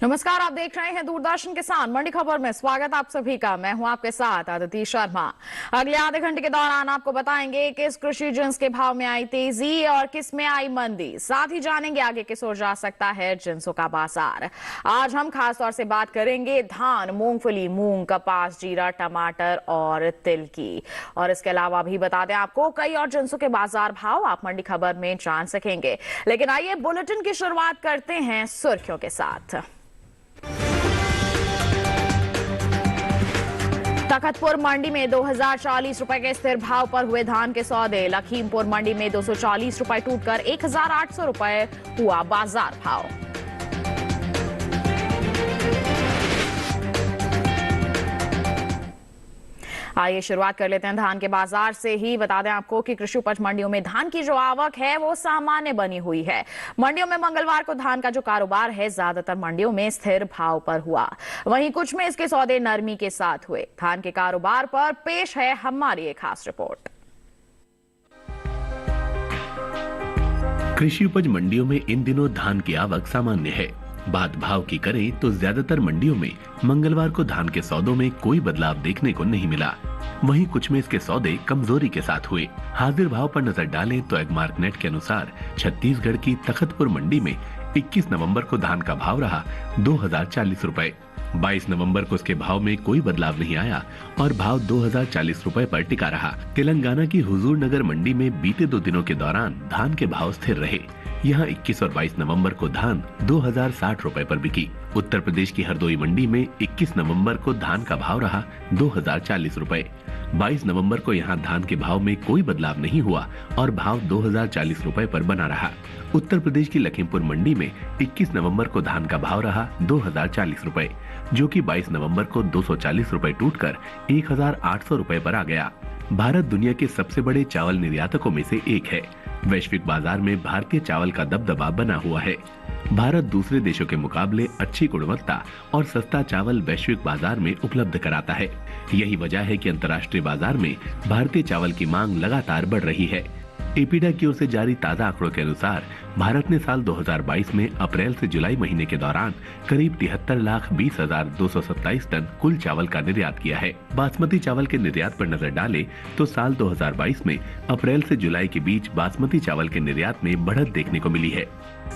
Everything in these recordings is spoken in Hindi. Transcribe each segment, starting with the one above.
नमस्कार, आप देख रहे हैं दूरदर्शन किसान मंडी खबर में। स्वागत आप सभी का। मैं हूं आपके साथ आदिति शर्मा। अगले आधे घंटे के दौरान आपको बताएंगे किस कृषि जिन्स के भाव में आई तेजी और किस में आई मंदी। साथ ही जानेंगे आगे किस ओर जा सकता है जिन्सों का बाजार। आज हम खास तौर से बात करेंगे धान, मूंगफली, मूंग, कपास, जीरा, टमाटर और तिल की। और इसके अलावा भी बता दें आपको कई और जिन्सों के बाजार भाव आप मंडी खबर में जान सकेंगे। लेकिन आइए बुलेटिन की शुरुआत करते हैं सुर्खियों के साथ। तखतपुर मंडी में 2040 रुपए के स्थिर भाव पर हुए धान के सौदे। लखीमपुर मंडी में 240 रुपए टूटकर 1800 रुपए हुआ बाजार भाव। आइए शुरुआत कर लेते हैं धान के बाजार से ही। बता दें आपको कि कृषि उपज मंडियों में धान की जो आवक है वो सामान्य बनी हुई है। मंडियों में मंगलवार को धान का जो कारोबार है ज्यादातर मंडियों में स्थिर भाव पर हुआ, वहीं कुछ में इसके सौदे नरमी के साथ हुए। धान के कारोबार पर पेश है हमारी एक खास रिपोर्ट। कृषि उपज मंडियों में इन दिनों धान की आवक सामान्य है। बात भाव की करें तो ज्यादातर मंडियों में मंगलवार को धान के सौदों में कोई बदलाव देखने को नहीं मिला। वहीं कुछ में इसके सौदे कमजोरी के साथ हुए। हाजिर भाव पर नजर डालें तो एगमार्क नेट के अनुसार छत्तीसगढ़ की तखतपुर मंडी में 21 नवंबर को धान का भाव रहा 2040 रुपए। 22 नवंबर को इसके भाव में कोई बदलाव नहीं आया और भाव 2040 रुपए पर टिका रहा। तेलंगाना की हुजूर नगर मंडी में बीते 2 दिनों के दौरान धान के भाव स्थिर रहे। यहाँ 21 और 22 नवंबर को धान 2060 रुपए पर बिकी। उत्तर प्रदेश की हरदोई मंडी में 21 नवंबर को धान का भाव रहा 2040 रुपए। 22 नवंबर को यहाँ धान के भाव में कोई बदलाव नहीं हुआ और भाव 2040 रुपए पर बना रहा। उत्तर प्रदेश की लखीमपुर मंडी में 21 नवंबर को धान का भाव रहा 2040 रुपए, जो कि 22 नवंबर को 240 रुपए टूटकर 1800 रुपए पर आ गया। भारत दुनिया के सबसे बड़े चावल निर्यातकों में से एक है। वैश्विक बाजार में भारतीय चावल का दबदबा बना हुआ है। भारत दूसरे देशों के मुकाबले अच्छी गुणवत्ता और सस्ता चावल वैश्विक बाजार में उपलब्ध कराता है। यही वजह है कि अंतर्राष्ट्रीय बाजार में भारतीय चावल की मांग लगातार बढ़ रही है। एपीडा की ओर से जारी ताजा आंकड़ों के अनुसार भारत ने साल 2022 में अप्रैल से जुलाई महीने के दौरान करीब 73,20,227 टन कुल चावल का निर्यात किया है। बासमती चावल के निर्यात पर नजर डालें तो साल 2022 में अप्रैल से जुलाई के बीच बासमती चावल के निर्यात में बढ़त देखने को मिली है।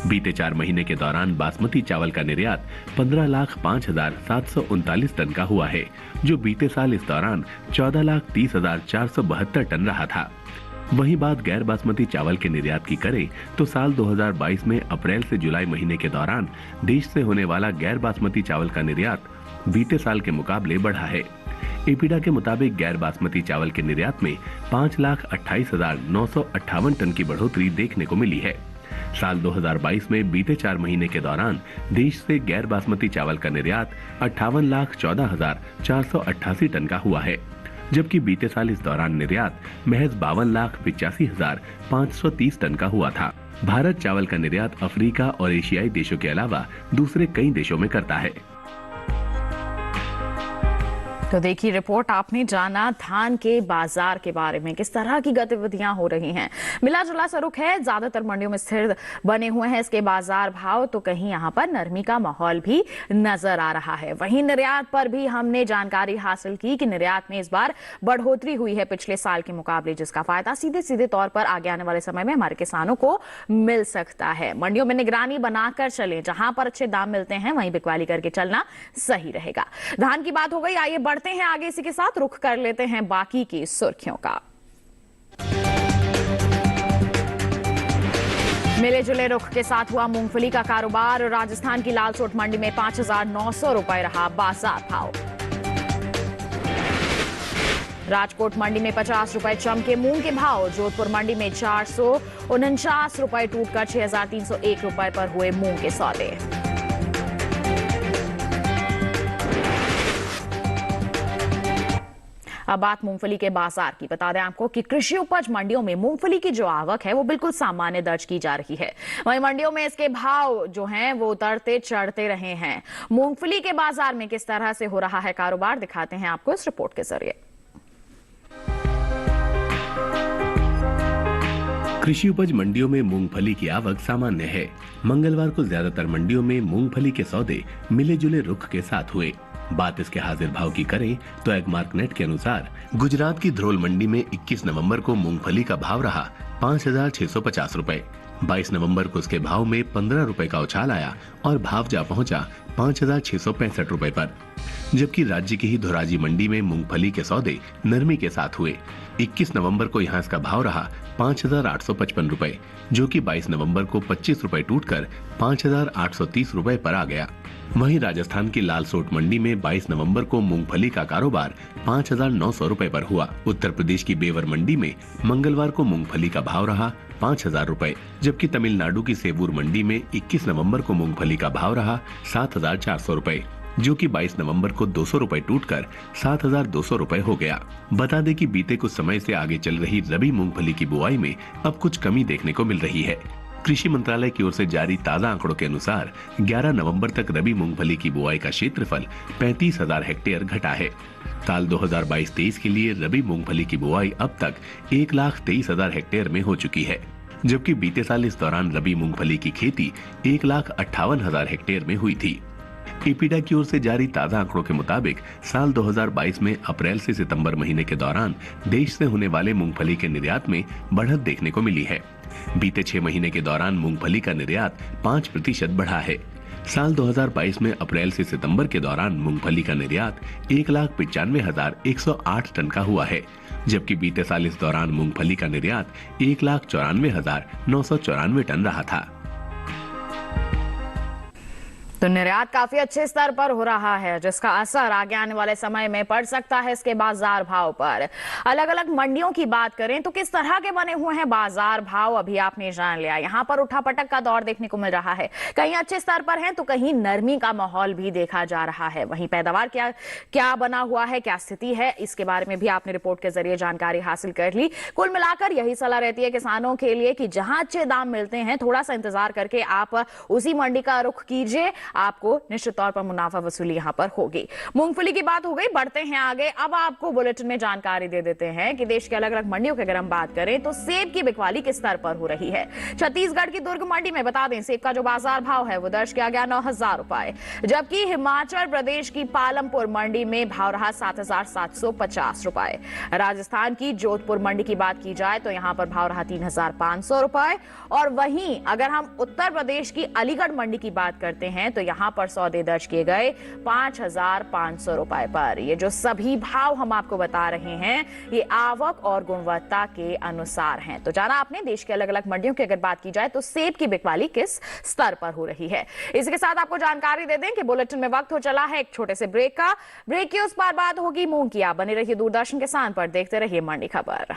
बीते 4 महीने के दौरान बासमती चावल का निर्यात 15,05,739 टन का हुआ है, जो बीते साल इस दौरान 14,30,472 टन रहा था। वहीं बात गैर बासमती चावल के निर्यात की करें तो साल 2022 में अप्रैल से जुलाई महीने के दौरान देश से होने वाला गैर बासमती चावल का निर्यात बीते साल के मुकाबले बढ़ा है। एपीडा के मुताबिक गैर बासमती चावल के निर्यात में 5,28,958 टन की बढ़ोतरी देखने को मिली है। साल 2022 में बीते 4 महीने के दौरान देश से गैर बासमती चावल का निर्यात 58,14,488 टन का हुआ है, जबकि बीते साल इस दौरान निर्यात महज 52,85,530 टन का हुआ था। भारत चावल का निर्यात अफ्रीका और एशियाई देशों के अलावा दूसरे कई देशों में करता है। तो देखिए रिपोर्ट, आपने जाना धान के बाजार के बारे में, किस तरह की गतिविधियां हो रही हैं। मिला जुला सा रुख है, ज्यादातर मंडियों में स्थिर बने हुए हैं इसके बाजार भाव, तो कहीं यहां पर नरमी का माहौल भी नजर आ रहा है। वहीं निर्यात पर भी हमने जानकारी हासिल की कि निर्यात में इस बार बढ़ोतरी हुई है पिछले साल के मुकाबले, जिसका फायदा सीधे सीधे तौर पर आगे आने वाले समय में हमारे किसानों को मिल सकता है। मंडियों में निगरानी बनाकर चलें, जहां पर अच्छे दाम मिलते हैं वहीं बिकवाली करके चलना सही रहेगा। धान की बात हो गई, आइए बढ़ते हैं आगे। इसी के साथ रुख कर लेते हैं बाकी की सुर्खियों का। मिले जुले रुख के साथ हुआ मूंगफली का कारोबार। राजस्थान की लालसोट मंडी में 5,900 रुपए रहा बाजार भाव। राजकोट मंडी में 50 रुपए चमके मूंग के भाव। जोधपुर मंडी में 449 रुपए टूटकर 6,301 रुपए पर हुए मूंग के सौदे। अब बात मूंगफली के बाजार की। बता दें आपको कि कृषि उपज मंडियों में मूंगफली की जो आवक है वो बिल्कुल सामान्य दर्ज की जा रही है। वहीं मंडियों में इसके भाव जो हैं वो उतरते चढ़ते रहे हैं। मूंगफली के बाजार में किस तरह से हो रहा है कारोबार, दिखाते हैं आपको इस रिपोर्ट के जरिए। कृषि उपज मंडियों में मूंगफली की आवक सामान्य है। मंगलवार को ज्यादातर मंडियों में मूंगफली के सौदे मिले जुले रुख के साथ हुए। बात इसके हाजिर भाव की करें तो एगमार्क नेट के अनुसार गुजरात की ध्रोल मंडी में 21 नवंबर को मूंगफली का भाव रहा 5,650 रुपए। 22 नवंबर को उसके भाव में 15 रुपए का उछाल आया और भाव जा पहुंचा 5,665 रुपए पर। जबकि राज्य की ही धोराजी मंडी में मूंगफली के सौदे नरमी के साथ हुए। 21 नवंबर को यहाँ इसका भाव रहा 5,855 रुपए, जो कि 22 नवंबर को 25 रुपए टूटकर 5,830 रुपए पर आ गया। वहीं राजस्थान की लालसोट मंडी में 22 नवंबर को मूंगफली का कारोबार 5,900 रुपए पर हुआ। उत्तर प्रदेश की बेवर मंडी में मंगलवार को मूंगफली का भाव रहा 5,000 रुपए, जबकि तमिलनाडु की सेवूर मंडी में 21 नवंबर को मूंगफली का भाव रहा 7,400 रुपए, जो कि 22 नवंबर को 200 रुपए टूटकर 7,200 रुपए हो गया। बता दें कि बीते कुछ समय से आगे चल रही रबी मूंगफली की बुआई में अब कुछ कमी देखने को मिल रही है। कृषि मंत्रालय की ओर से जारी ताजा आंकड़ों के अनुसार 11 नवंबर तक रबी मूंगफली की बुआई का क्षेत्रफल 35,000 हेक्टेयर घटा है। साल 2022-23 के लिए रबी मूंगफली की बुआई अब तक 1,23,000 हेक्टेयर में हो चुकी है, जबकि बीते साल इस दौरान रबी मूंगफली की खेती 1,58,000 हेक्टेयर में हुई थी। इपीडा की ओर से जारी ताजा आंकड़ों के मुताबिक साल 2022 में अप्रैल से सितंबर महीने के दौरान देश से होने वाले मूंगफली के निर्यात में बढ़त देखने को मिली है। बीते 6 महीने के दौरान मूंगफली का निर्यात 5% बढ़ा है। साल 2022 में अप्रैल से सितंबर के दौरान मूंगफली का निर्यात 1,95,108 टन का हुआ है, जबकि बीते साल इस दौरान मूंगफली का निर्यात 1,94,994 टन रहा था। तो निर्यात काफी अच्छे स्तर पर हो रहा है, जिसका असर आगे आने वाले समय में पड़ सकता है इसके बाजार भाव पर। अलग अलग मंडियों की बात करें तो किस तरह के बने हुए हैं बाजार भाव, अभी आपने जान लिया। यहाँ पर उठापटक का दौर देखने को मिल रहा है, कहीं अच्छे स्तर पर है तो कहीं नरमी का माहौल भी देखा जा रहा है। वहीं पैदावार क्या बना हुआ है, क्या स्थिति है, इसके बारे में भी आपने रिपोर्ट के जरिए जानकारी हासिल कर ली। कुल मिलाकर यही सलाह रहती है किसानों के लिए कि जहां अच्छे दाम मिलते हैं थोड़ा सा इंतजार करके आप उसी मंडी का रुख कीजिए, आपको निश्चित तौर पर मुनाफा वसूली यहां पर होगी। मूंगफली की बात हो गई, बढ़ते हैं आगे। अब आपको बुलेटिन में जानकारी दे देते हैं कि देश के अलग अलग मंडियों की अगर हम बात करें तो सेब की बिकवाली किस स्तर पर हो रही है। छत्तीसगढ़ की दुर्ग मंडी में बता दें सेब का जो बाजार भाव है वो दर्ज किया गया 9,000 रुपए, जबकि हिमाचल प्रदेश की पालमपुर मंडी में भाव रहा 7,750 रुपए। राजस्थान की जोधपुर मंडी की बात की जाए तो यहां पर भाव रहा 3,500 रुपए। और वहीं अगर हम उत्तर प्रदेश की अलीगढ़ मंडी की बात करते हैं तो यहां पर सौदे दर्ज किए गए 5,500 रुपए पर। ये जो सभी भाव हम आपको बता रहे हैं ये आवक और गुणवत्ता के अनुसार हैं। तो जाना आपने देश के अलग अलग मंडियों की अगर बात की जाए तो सेब की बिकवाली किस स्तर पर हो रही है। इसी के साथ आपको जानकारी दे दें कि बुलेटिन में वक्त हो चला है एक छोटे से ब्रेक का। ब्रेक की उस पार बात होगी मूंग की। आप बने रहिए दूरदर्शन के साथ पर, देखते रहिए मंडी खबर।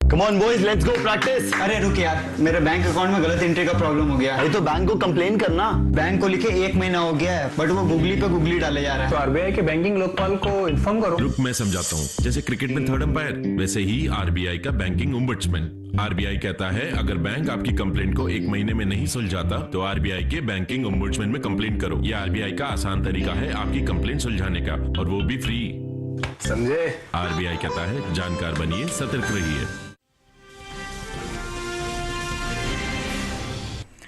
Come on boys, let's go practice. अरे रुक यार, मेरे बैंक अकाउंट में गलत एंट्री का प्रॉब्लम हो गया है। अरे तो बैंक को कंप्लेन करना। बैंक को लिखे 1 महीना हो गया है, बट वो गूगली पे गूगली डाले जा रहा है। तो आरबीआई के बैंकिंग लोकपाल को इन्फॉर्म करो। रुक मैं समझाता हूँ। जैसे क्रिकेट में थर्ड अंपायर, वैसे ही आरबीआई का बैंकिंग ओम्बड्समैन। आरबीआई कहता है अगर बैंक आपकी कंप्लेंट को 1 महीने में नहीं सुलझाता तो आरबीआई के बैंकिंग ओम्बड्समैन में कंप्लेंट करो। यह आरबीआई का आसान तरीका है आपकी कंप्लेंट सुलझाने का, और वो भी फ्री। समझे? आरबीआई कहता है जानकार बनिए, सतर्क रहिए।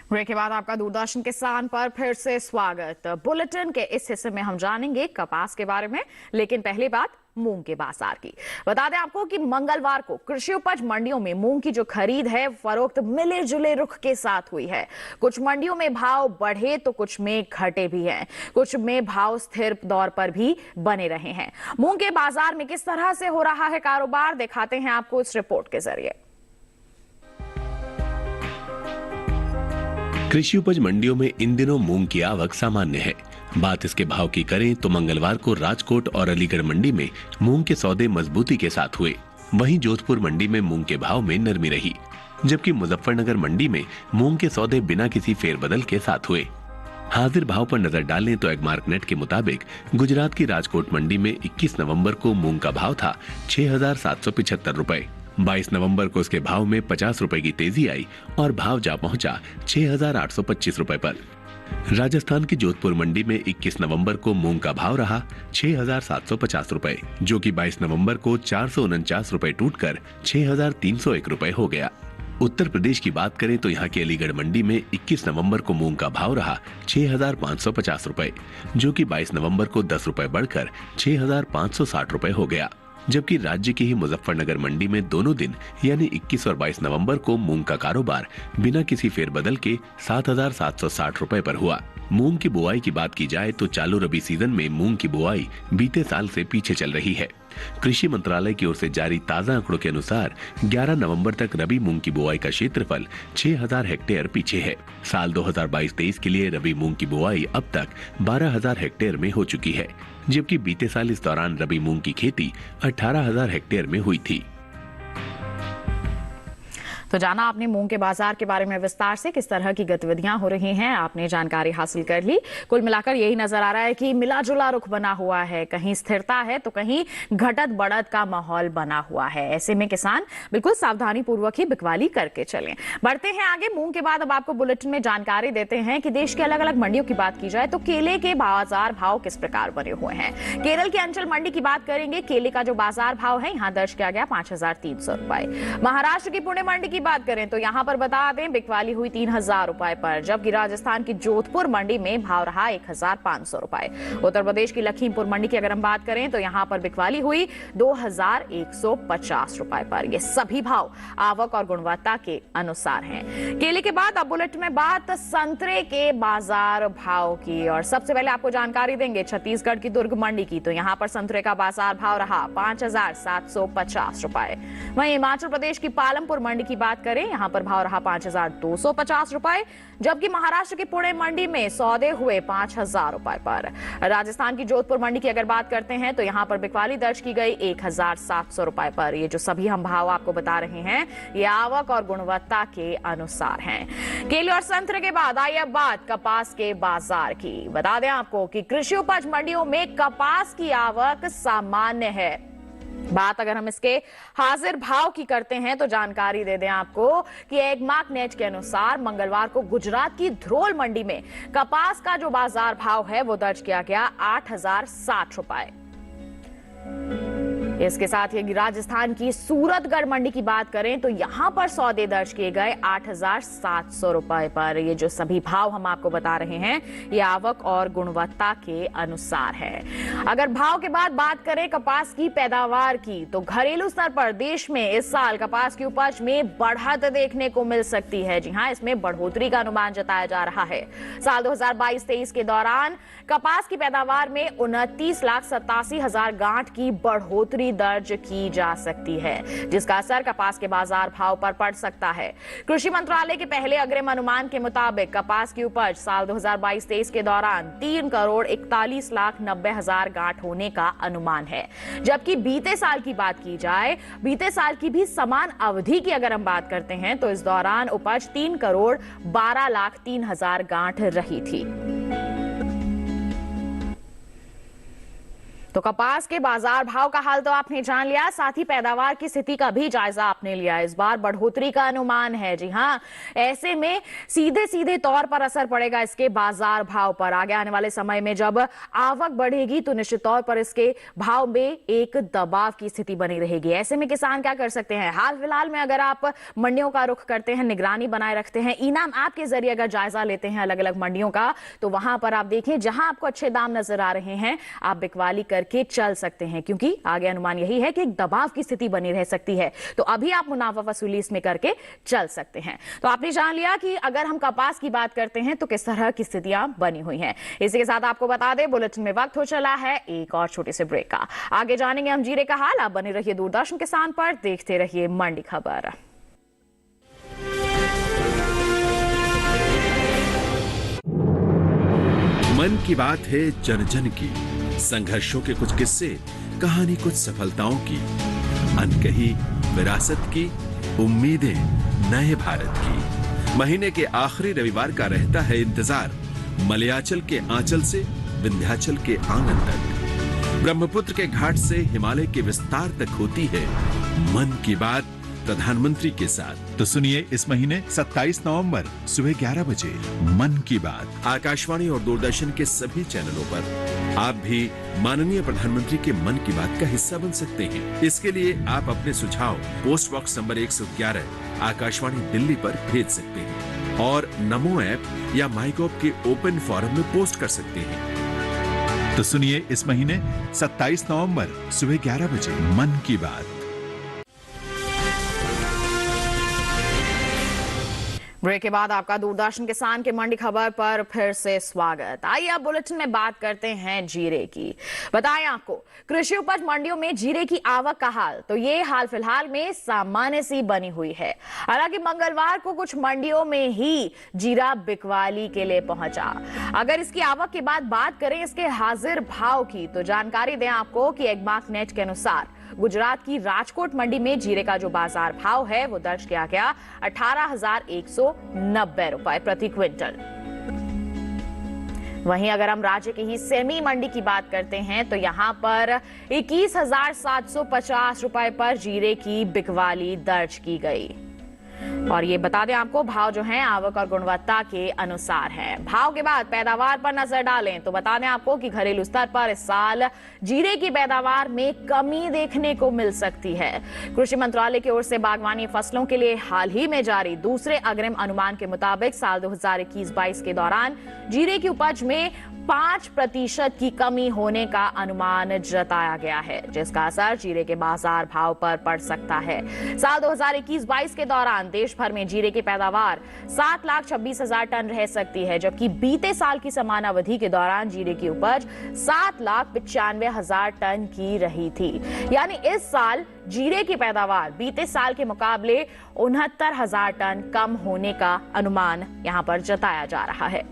ब्रेक के बाद आपका दूरदर्शन किसान पर फिर से स्वागत। बुलेटिन के इस हिस्से में हम जानेंगे कपास के बारे में, लेकिन पहली बात मूंग के बाजार की। बता दें आपको कि मंगलवार को कृषि उपज मंडियों में मूंग की जो खरीद है फरोख्त मिले जुले रुख के साथ हुई है। कुछ मंडियों में भाव बढ़े तो कुछ में घटे भी हैं, कुछ में भाव स्थिर दौर पर भी बने रहे हैं। मूंग के बाजार में किस तरह से हो रहा है कारोबार, दिखाते हैं आपको इस रिपोर्ट के जरिए। कृषि उपज मंडियों में इन दिनों मूंग की आवक सामान्य है। बात इसके भाव की करें तो मंगलवार को राजकोट और अलीगढ़ मंडी में मूंग के सौदे मजबूती के साथ हुए। वहीं जोधपुर मंडी में मूंग के भाव में नरमी रही, जबकि मुजफ्फरनगर मंडी में मूंग के सौदे बिना किसी फेरबदल के साथ हुए। हाजिर भाव पर नजर डालें तो एगमार्क नेट के मुताबिक गुजरात की राजकोट मंडी में 21 नवंबर को मूंग का भाव था 6,775 रुपए। 22 नवंबर को इसके भाव में 50 रुपए की तेजी आई और भाव जा पहुंचा 6,825 रुपए पर। राजस्थान की जोधपुर मंडी में 21 नवंबर को मूंग का भाव रहा 6,750 रुपए, जो कि 22 नवंबर को 449 रुपए टूटकर 6,301 रुपए हो गया। उत्तर प्रदेश की बात करें तो यहाँ की अलीगढ़ मंडी में 21 नवंबर को मूंग का भाव रहा 6,550 रुपए, जो कि 22 नवंबर को 10 रुपए बढ़कर 6,560 रुपए हो गया। जबकि राज्य की ही मुजफ्फरनगर मंडी में दोनों दिन यानी 21 और 22 नवंबर को मूंग का कारोबार बिना किसी फेरबदल के 7,760 रुपए पर हुआ। मूंग की बुआई की बात की जाए तो चालू रबी सीजन में मूंग की बुआई बीते साल से पीछे चल रही है। कृषि मंत्रालय की ओर से जारी ताजा आंकड़ों के अनुसार 11 नवंबर तक रबी मूंग की बुआई का क्षेत्रफल 6,000 हेक्टेयर पीछे है। साल 2022-23 के लिए रबी मूंग की बुआई अब तक 12,000 हेक्टेयर में हो चुकी है, जबकि बीते साल इस दौरान रबी मूंग की खेती 18,000 हेक्टेयर में हुई थी। तो जाना आपने मूंग के बाजार के बारे में विस्तार से, किस तरह की गतिविधियां हो रही हैं, आपने जानकारी हासिल कर ली। कुल मिलाकर यही नजर आ रहा है कि मिला जुला रुख बना हुआ है, कहीं स्थिरता है तो कहीं घटत बढ़त का माहौल बना हुआ है। ऐसे में किसान बिल्कुल सावधानी पूर्वक ही बिकवाली करके चलें। बढ़ते हैं आगे। मूंग के बाद अब आपको बुलेटिन में जानकारी देते हैं कि देश के अलग अलग मंडियों की बात की जाए तो केले के बाजार भाव किस प्रकार बने हुए हैं। केरल की अंचल मंडी की बात करेंगे। केले का जो बाजार भाव है यहाँ दर्ज किया गया 5,300 रुपए। महाराष्ट्र की पुणे मंडी की बात करें तो यहां पर बता दें बिकवाली हुई 3,000 रुपए पर, जबकि राजस्थान की जोधपुर मंडी में भाव रहा 1,500 रुपए। उत्तर प्रदेश की लखीमपुर मंडी की अगर हम बात करें तो यहां पर बिकवाली हुई 2,150 रुपए पर। ये सभी भाव आवक और गुणवत्ता के अनुसार हैं। केले के बाद अब बुलेटिन में बात संतरे के बाजार भाव की, और सबसे पहले आपको जानकारी देंगे छत्तीसगढ़ की दुर्ग मंडी की। तो यहां पर संतरे का बाजार भाव रहा 5,750 रुपए। वहीं हिमाचल प्रदेश की पालमपुर मंडी की बात करें, यहां पर भाव रहा 5,250 रुपए, जबकि महाराष्ट्र की पुणे मंडी में सौदे हुए 5,000 रुपए पर। राजस्थान की जोधपुर मंडी की अगर बात करते हैं तो यहां पर बिकवाली दर्ज की गई 1,700 रुपए पर। ये जो सभी हम भाव आपको बता रहे हैं ये आवक और गुणवत्ता के अनुसार हैं। केले और संतरे के बाद आइए अब बात कपास के बाजार की। बता दें आपको कि कृषि उपज मंडियों में कपास की आवक सामान्य है। बात अगर हम इसके हाजिर भाव की करते हैं तो जानकारी दे दें आपको कि एगमार्क नेट के अनुसार मंगलवार को गुजरात की ध्रोल मंडी में कपास का जो बाजार भाव है वो दर्ज किया गया 8,060 रुपए। इसके साथ ही राजस्थान की सूरतगढ़ मंडी की बात करें तो यहां पर सौदे दर्ज किए गए 8,700 रुपए पर। ये जो सभी भाव हम आपको बता रहे हैं ये आवक और गुणवत्ता के अनुसार है। अगर भाव के बाद बात करें कपास की पैदावार की तो घरेलू स्तर पर देश में इस साल कपास की उपज में बढ़त देखने को मिल सकती है। जी हां, इसमें बढ़ोतरी का अनुमान जताया जा रहा है। साल 2022-23 के दौरान कपास की पैदावार में 29,87,000 गांठ की बढ़ोतरी दर्ज की जा सकती है, जिसका असर कपास के बाजार भाव पर पड़ सकता है। कृषि मंत्रालय के पहले अग्रिम अनुमान के मुताबिक कपास की उपज साल 2022-23 के दौरान 3,41,90,000 गांठ होने का अनुमान है। जबकि बीते साल की बात की जाए, बीते साल की भी समान अवधि की अगर हम बात करते हैं तो इस दौरान उपज 3,12,03,000 गांठ रही थी। तो कपास के बाजार भाव का हाल तो आपने जान लिया, साथ ही पैदावार की स्थिति का भी जायजा आपने लिया। इस बार बढ़ोतरी का अनुमान है। जी हां, ऐसे में सीधे सीधे तौर पर असर पड़ेगा इसके बाजार भाव पर। आगे आने वाले समय में जब आवक बढ़ेगी तो निश्चित तौर पर इसके भाव में एक दबाव की स्थिति बनी रहेगी। ऐसे में किसान क्या कर सकते हैं? हाल फिलहाल में अगर आप मंडियों का रुख करते हैं, निगरानी बनाए रखते हैं, इनाम ऐप के जरिए अगर जायजा लेते हैं अलग अलग मंडियों का, तो वहां पर आप देखें जहां आपको अच्छे दाम नजर आ रहे हैं आप बिकवाली करके चल सकते हैं, क्योंकि आगे अनुमान यही है कि एक दबाव की स्थिति बनी रह सकती है। तो अभी आप मुनाफा वसूली इसमें करके चल सकते हैं। तो आपने जान लिया कि अगर हम कपास की बात करते हैं तो किस तरह की स्थितियां बनी हुई हैं। इसी के साथ आपको बता दें बुलेटिन में वक्त हो चला है एक और छोटे से ब्रेक का। आगे जानेंगे हम जीरे का हाल। आप बने रहिए दूरदर्शन किसान पर, देखते रहिए मंडी खबर। मन की बात है जन जन की, संघर्षों के कुछ किस्से, कहानी कुछ सफलताओं की, अनकही विरासत की, उम्मीदें नए भारत की। महीने के आखिरी रविवार का रहता है इंतजार, मलयाचल के आंचल से विंध्याचल के आंगन तक, ब्रह्मपुत्र के घाट से हिमालय के विस्तार तक होती है मन की बात प्रधानमंत्री के साथ। तो सुनिए इस महीने 27 नवंबर सुबह 11 बजे मन की बात आकाशवाणी और दूरदर्शन के सभी चैनलों पर। आप भी माननीय प्रधानमंत्री के मन की बात का हिस्सा बन सकते हैं। इसके लिए आप अपने सुझाव post box number 111 Akashvani Delhi पर भेज सकते हैं और नमो ऐप या माईगॉव के ओपन फोरम में पोस्ट कर सकते हैं। तो सुनिए इस महीने 27 नवंबर सुबह 11 बजे मन की बात। ब्रेक के बाद आपका दूरदर्शन किसान के मंडी खबर पर फिर से स्वागत। आइए अब बुलेटिन में बात करते हैं जीरे की। बताएं आपको कृषि उपज मंडियों में जीरे की आवक का हाल, तो ये हाल फिलहाल में सामान्य सी बनी हुई है। हालांकि मंगलवार को कुछ मंडियों में ही जीरा बिकवाली के लिए पहुंचा। अगर इसकी आवक के बाद बात करें इसके हाजिर भाव की, तो जानकारी दें आपको कि एग्मार्क नेट के अनुसार गुजरात की राजकोट मंडी में जीरे का जो बाजार भाव है वो दर्ज किया गया 18,190 रुपए प्रति क्विंटल। वहीं अगर हम राज्य की ही सेमी मंडी की बात करते हैं तो यहां पर 21,750 रुपए पर जीरे की बिकवाली दर्ज की गई। और ये बता दें आपको भाव जो हैं आवक और गुणवत्ता के अनुसार हैं। भाव के बाद पैदावार पर नजर डालें तो बता दें आपको कि घरेलू स्तर पर इस साल जीरे की पैदावार में कमी देखने को मिल सकती है। कृषि मंत्रालय की ओर से बागवानी फसलों के लिए हाल ही में जारी दूसरे अग्रिम अनुमान के मुताबिक साल 2021-22 के दौरान जीरे की उपज में 5% की कमी होने का अनुमान जताया गया है, जिसका असर जीरे के बाजार भाव पर पड़ सकता है। साल 2021-22 के दौरान देश भर में जीरे की पैदावार 7,26,000 टन रह सकती है, जबकि बीते साल की समान अवधि के दौरान जीरे की उपज 7,95,000 टन की रही थी। यानी इस साल जीरे की पैदावार बीते साल के मुकाबले 69,000 टन कम होने का अनुमान यहां पर जताया जा रहा है।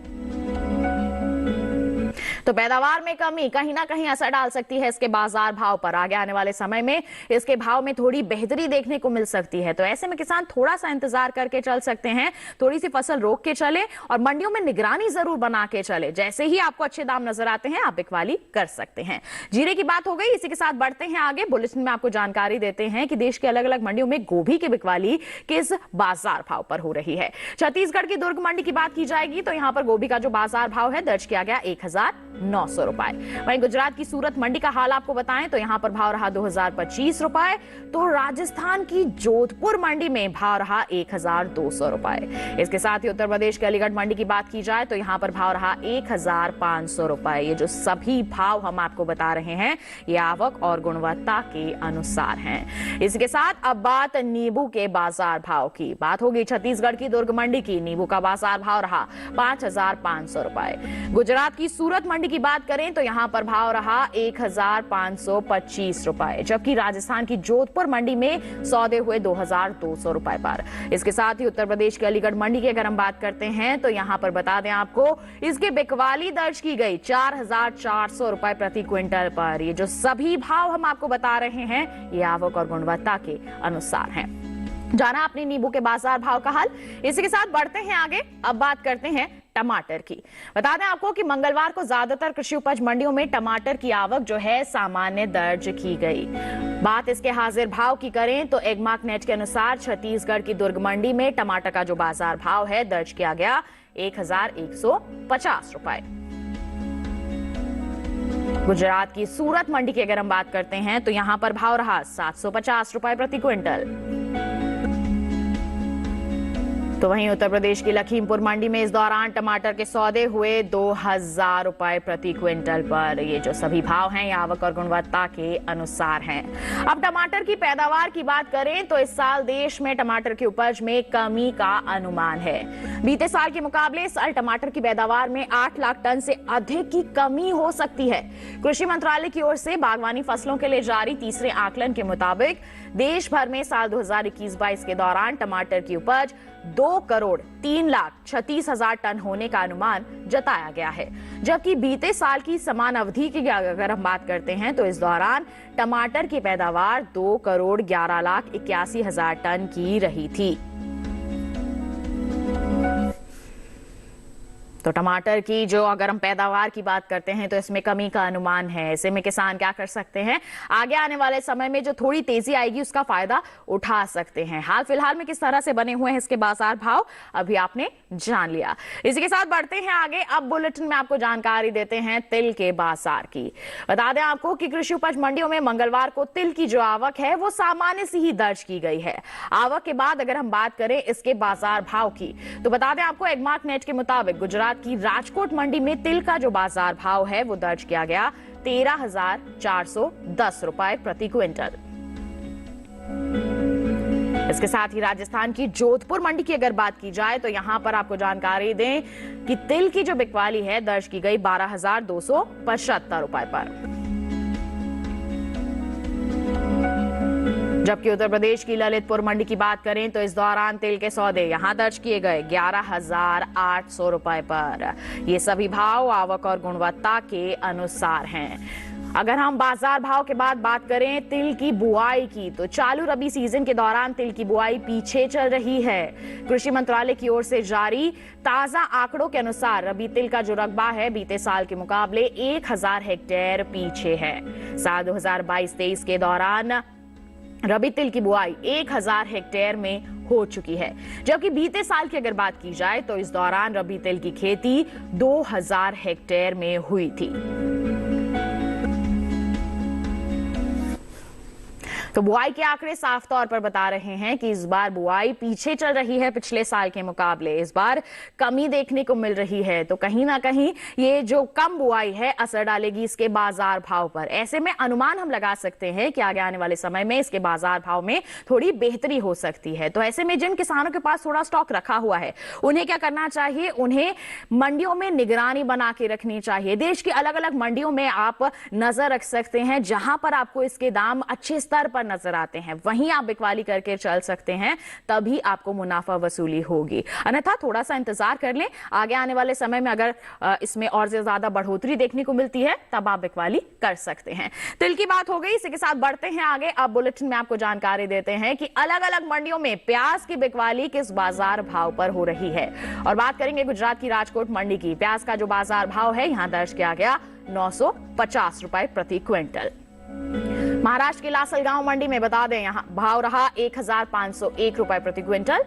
तो पैदावार में कमी कहीं ना कहीं असर डाल सकती है इसके बाजार भाव पर। आगे आने वाले समय में इसके भाव में थोड़ी बेहतरी देखने को मिल सकती है। तो ऐसे में किसान थोड़ा सा इंतजार करके चल सकते हैं, थोड़ी सी फसल रोक के चले और मंडियों में निगरानी जरूर बना के चले। जैसे ही आपको अच्छे दाम नजर आते हैं आप बिकवाली कर सकते हैं। जीरे की बात हो गई, इसी के साथ बढ़ते हैं आगे। बुलेटिन में आपको जानकारी देते हैं कि देश के अलग अलग मंडियों में गोभी की बिकवाली किस बाजार भाव पर हो रही है। छत्तीसगढ़ की दुर्ग मंडी की बात की जाएगी तो यहां पर गोभी का जो बाजार भाव है दर्ज किया गया 1,900 रुपए। वहीं गुजरात की सूरत मंडी का हाल आपको बताएं तो यहां पर भाव रहा 2,025 रुपए। तो राजस्थान की जोधपुर मंडी में भाव रहा 1,200 रुपए। इसके साथ ही उत्तर प्रदेश के अलीगढ़ मंडी की बात की जाए तो यहां पर भाव रहा 1,500 रुपए। ये जो सभी भाव हम आपको बता रहे हैं ये आवक और गुणवत्ता के अनुसार हैं। इसके साथ अब बात नींबू के बाजार भाव की। बात होगी छत्तीसगढ़ की दुर्ग मंडी की। नींबू का बाजार भाव रहा 5,500 रुपए। गुजरात की सूरत मंडी की बात करें तो यहां पर भाव रहा 1,525 रुपए, जबकि राजस्थान की जोधपुर मंडी में सौदे हुए 2,200 रुपए पर। इसके साथ ही उत्तर प्रदेश के अलीगढ़ मंडी की अगर हम बात करते हैं तो यहां पर बता दें आपको इसकी बिकवाली दर्ज की गई 4,400 रुपए प्रति क्विंटल पर। ये जो सभी भाव हम आपको बता रहे हैं ये आवक और गुणवत्ता के अनुसार हैं। जाना अपने नींबू के बाजार भाव का हाल। इसी के साथ बढ़ते हैं आगे। अब बात करते हैं टमाटर की। बता दें आपको कि मंगलवार को ज्यादातर कृषि उपज मंडियों में टमाटर की आवक जो है सामान्य दर्ज की गई। बात इसके हाजिर भाव की करें तो एग्मार्क नेट के अनुसार छत्तीसगढ़ की दुर्ग मंडी में टमाटर का जो बाजार भाव है दर्ज किया गया 1,150 रुपए। गुजरात की सूरत मंडी की अगर हम बात करते हैं तो यहां पर भाव रहा 750 रुपए प्रति क्विंटल। तो वहीं उत्तर प्रदेश की लखीमपुर मंडी में इस दौरान टमाटर के सौदे हुए 2,000 रुपए प्रति क्विंटल पर। ये जो सभी भाव हैं ये आवक और गुणवत्ता के अनुसार हैं। अब टमाटर की पैदावार की बात करें तो इस साल देश में टमाटर की उपज में कमी का अनुमान है। बीते साल के मुकाबले इस साल टमाटर की पैदावार में 8 लाख टन से अधिक की कमी हो सकती है। कृषि मंत्रालय की ओर से बागवानी फसलों के लिए जारी तीसरे आकलन के मुताबिक देश भर में साल 2021-22 के दौरान टमाटर की उपज 2,03,36,000 टन होने का अनुमान जताया गया है, जबकि बीते साल की समान अवधि की अगर हम बात करते हैं तो इस दौरान टमाटर की पैदावार 2,11,81,000 टन की रही थी। तो टमाटर की जो अगर हम पैदावार की बात करते हैं तो इसमें कमी का अनुमान है। ऐसे में किसान क्या कर सकते हैं, आगे आने वाले समय में जो थोड़ी तेजी आएगी उसका फायदा उठा सकते हैं। हाल फिलहाल में किस तरह से बने हुए हैं इसके बाजार भाव अभी आपने जान लिया। इसी के साथ बढ़ते हैं आगे। अब बुलेटिन में आपको जानकारी देते हैं तिल के बाजार की। बता दें आपको कि कृषि उपज मंडियों में मंगलवार को तिल की जो आवक है वो सामान्य सी ही दर्ज की गई है। आवक के बाद अगर हम बात करें इसके बाजार भाव की तो बता दें आपको एगमार्क नेट के मुताबिक गुजरात की राजकोट मंडी में तिल का जो बाजार भाव है वो दर्ज किया गया 13,410 रुपए प्रति क्विंटल। इसके साथ ही राजस्थान की जोधपुर मंडी की अगर बात की जाए तो यहां पर आपको जानकारी दें कि तिल की जो बिकवाली है दर्ज की गई 12,275 रुपए पर। जबकि उत्तर प्रदेश की ललितपुर मंडी की बात करें तो इस दौरान तिल के सौदे यहां दर्ज किए गए 11,800 रुपए पर। ये सभी भाव आवक और गुणवत्ता के अनुसार हैं। अगर हम बाजार भाव के बाद बात करें तिल की बुआई की तो चालू रबी सीजन के दौरान तिल की बुआई पीछे चल रही है। कृषि मंत्रालय की ओर से जारी ताजा आंकड़ों के अनुसार रबी तिल का जो रकबा है बीते साल के मुकाबले 1,000 हेक्टेयर पीछे है। साल 2022-23 के दौरान रबी तिल की बुआई 1,000 हेक्टेयर में हो चुकी है, जबकि बीते साल की अगर बात की जाए तो इस दौरान रबी तिल की खेती 2,000 हेक्टेयर में हुई थी। तो बुआई के आंकड़े साफ तौर पर बता रहे हैं कि इस बार बुआई पीछे चल रही है पिछले साल के मुकाबले। इस बार कमी देखने को मिल रही है, तो कहीं ना कहीं ये जो कम बुआई है असर डालेगी इसके बाजार भाव पर। ऐसे में अनुमान हम लगा सकते हैं कि आगे आने वाले समय में इसके बाजार भाव में थोड़ी बेहतरी हो सकती है। तो ऐसे में जिन किसानों के पास थोड़ा स्टॉक रखा हुआ है उन्हें क्या करना चाहिए, उन्हें मंडियों में निगरानी बना के रखनी चाहिए। देश की अलग अलग मंडियों में आप नजर रख सकते हैं, जहां पर आपको इसके दाम अच्छे स्तर पर नजर आते हैं वहीं आप बिकवाली करके चल सकते हैं, तभी आपको मुनाफा वसूली होगी। अन्यथा थोड़ा सा इंतजार कर लें, आगे आने वाले समय में अगर इसमें और ज्यादा बढ़ोतरी देखने को मिलती है तब आप बिकवाली कर सकते हैं। तिल की बात हो गई, इसी के साथ बढ़ते हैं आगे। अब बुलेटिन में आपको जानकारी देते हैं कि अलग अलग मंडियों में प्याज की बिकवाली किस बाजार भाव पर हो रही है। और बात करेंगे गुजरात की राजकोट मंडी की। प्याज का जो बाजार भाव है यहां दर्ज किया गया 950 रुपए प्रति क्विंटल। महाराष्ट्र की लासलगांव मंडी में बता दें यहां भाव रहा 1,501 रुपए प्रति क्विंटल।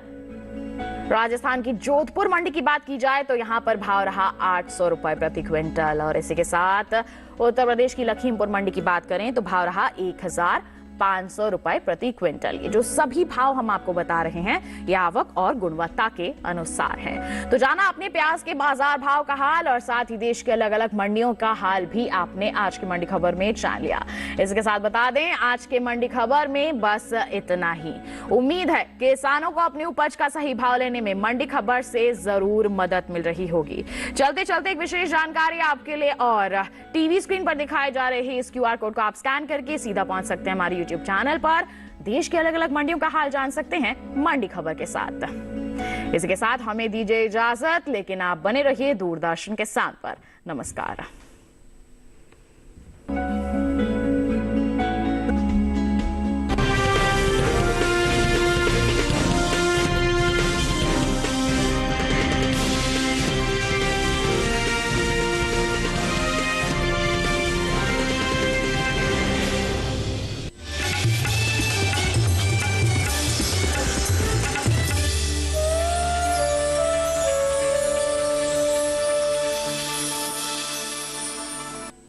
राजस्थान की जोधपुर मंडी की बात की जाए तो यहां पर भाव रहा 800 रुपए प्रति क्विंटल। और इसी के साथ उत्तर प्रदेश की लखीमपुर मंडी की बात करें तो भाव रहा 1,500 रुपए प्रति क्विंटल। ये जो सभी भाव हम आपको बता रहे हैं ये आवक और गुणवत्ता के अनुसार है। तो जाना आपने प्याज के बाजार भाव का हाल और साथ ही देश के अलग अलग मंडियों का हाल भी आपने आज की मंडी खबर में जान लिया। इसके साथ बता दें आज के मंडी खबर में बस इतना ही। उम्मीद है किसानों को अपनी उपज का सही भाव लेने में मंडी खबर से जरूर मदद मिल रही होगी। चलते चलते एक विशेष जानकारी आपके लिए, और टीवी स्क्रीन पर दिखाए जा रहे इस QR कोड को आप स्कैन करके सीधा पहुंच सकते हैं हमारे YouTube चैनल पर। देश के अलग अलग मंडियों का हाल जान सकते हैं मंडी खबर के साथ। इसके साथ हमें दीजिए इजाजत, लेकिन आप बने रहिए दूरदर्शन के साथ पर। नमस्कार।